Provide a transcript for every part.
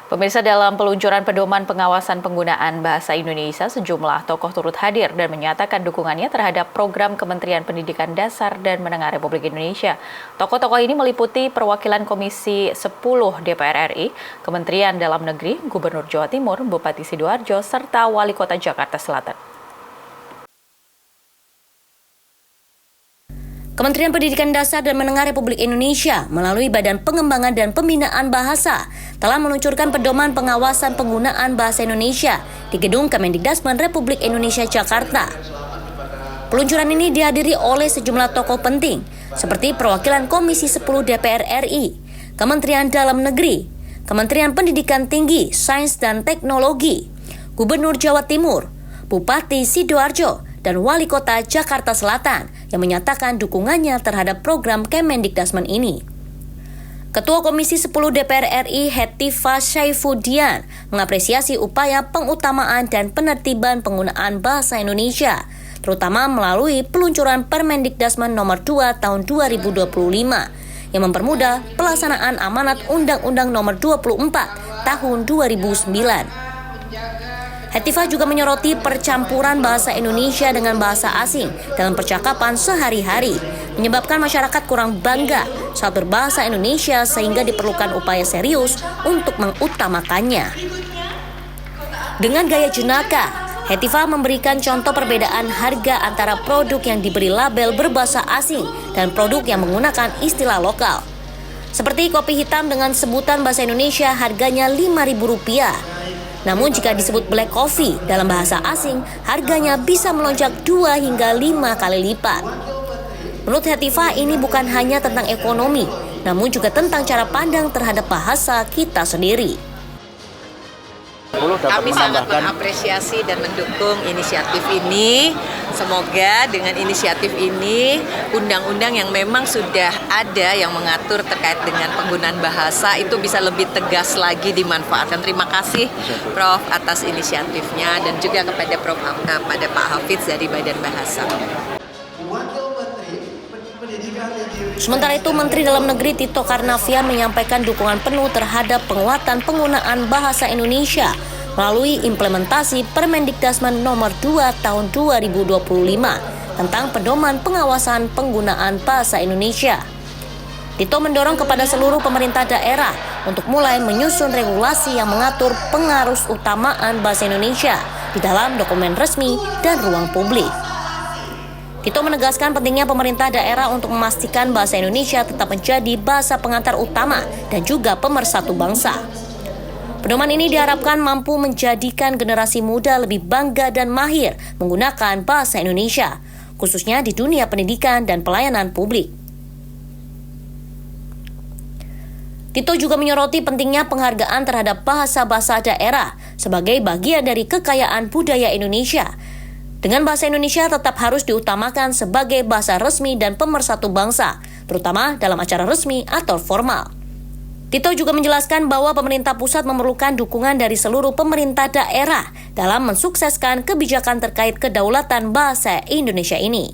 Pemirsa, dalam peluncuran pedoman pengawasan penggunaan bahasa Indonesia, sejumlah tokoh turut hadir dan menyatakan dukungannya terhadap program Kementerian Pendidikan Dasar dan Menengah Republik Indonesia. Tokoh-tokoh ini meliputi perwakilan Komisi 10 DPR RI, Kementerian Dalam Negeri, Gubernur Jawa Timur, Bupati Sidoarjo, serta Wali Kota Jakarta Selatan. Kementerian Pendidikan Dasar dan Menengah Republik Indonesia melalui Badan Pengembangan dan Pembinaan Bahasa telah meluncurkan pedoman pengawasan penggunaan bahasa Indonesia di Gedung Kemendikdasmen Republik Indonesia Jakarta. Peluncuran ini dihadiri oleh sejumlah tokoh penting seperti perwakilan Komisi 10 DPR RI, Kementerian Dalam Negeri, Kementerian Pendidikan Tinggi, Sains dan Teknologi, Gubernur Jawa Timur, Bupati Sidoarjo, dan Wali Kota Jakarta Selatan yang menyatakan dukungannya terhadap program Kemendikdasmen ini. Ketua Komisi 10 DPR RI Hetifah Syaifuddin mengapresiasi upaya pengutamaan dan penertiban penggunaan bahasa Indonesia, terutama melalui peluncuran Permendikdasmen nomor 2 tahun 2025 yang mempermudah pelaksanaan amanat Undang-Undang nomor 24 tahun 2009. Hetifah juga menyoroti percampuran bahasa Indonesia dengan bahasa asing dalam percakapan sehari-hari, menyebabkan masyarakat kurang bangga saat berbahasa Indonesia sehingga diperlukan upaya serius untuk mengutamakannya. Dengan gaya jenaka, Hetifah memberikan contoh perbedaan harga antara produk yang diberi label berbahasa asing dan produk yang menggunakan istilah lokal. Seperti kopi hitam dengan sebutan bahasa Indonesia harganya Rp5.000. Namun jika disebut black coffee dalam bahasa asing, harganya bisa melonjak 2 hingga 5 kali lipat. Menurut Hetifah, ini bukan hanya tentang ekonomi, namun juga tentang cara pandang terhadap bahasa kita sendiri. Kami sangat mengapresiasi dan mendukung inisiatif ini. Semoga dengan inisiatif ini, undang-undang yang memang sudah ada yang mengatur terkait dengan penggunaan bahasa itu bisa lebih tegas lagi dimanfaatkan. Terima kasih Prof atas inisiatifnya dan juga kepada Pak Hafiz dari Badan Bahasa. Sementara itu, Menteri Dalam Negeri Tito Karnavian menyampaikan dukungan penuh terhadap penguatan penggunaan bahasa Indonesia melalui implementasi Permendikdasmen nomor 2 tahun 2025 tentang pedoman pengawasan penggunaan bahasa Indonesia. Tito mendorong kepada seluruh pemerintah daerah untuk mulai menyusun regulasi yang mengatur pengarus utamaan bahasa Indonesia di dalam dokumen resmi dan ruang publik. Tito menegaskan pentingnya pemerintah daerah untuk memastikan bahasa Indonesia tetap menjadi bahasa pengantar utama dan juga pemersatu bangsa. Pedoman ini diharapkan mampu menjadikan generasi muda lebih bangga dan mahir menggunakan bahasa Indonesia, khususnya di dunia pendidikan dan pelayanan publik. Tito juga menyoroti pentingnya penghargaan terhadap bahasa-bahasa daerah sebagai bagian dari kekayaan budaya Indonesia. Dengan bahasa Indonesia tetap harus diutamakan sebagai bahasa resmi dan pemersatu bangsa, terutama dalam acara resmi atau formal. Tito juga menjelaskan bahwa pemerintah pusat memerlukan dukungan dari seluruh pemerintah daerah dalam mensukseskan kebijakan terkait kedaulatan bahasa Indonesia ini.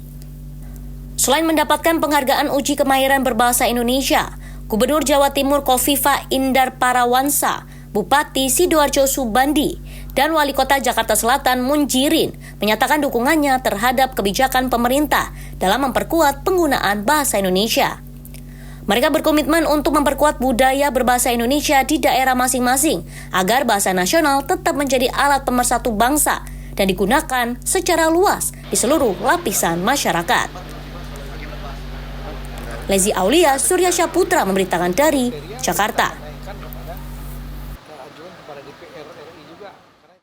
Selain mendapatkan penghargaan uji kemahiran berbahasa Indonesia, Gubernur Jawa Timur Khofifah Indar Parawansa, Bupati Sidoarjo Subandi, dan Wali Kota Jakarta Selatan Munjirin menyatakan dukungannya terhadap kebijakan pemerintah dalam memperkuat penggunaan bahasa Indonesia. Mereka berkomitmen untuk memperkuat budaya berbahasa Indonesia di daerah masing-masing agar bahasa nasional tetap menjadi alat pemersatu bangsa dan digunakan secara luas di seluruh lapisan masyarakat. Lezi Aulia, Surya Syaputra memberitakan dari Jakarta.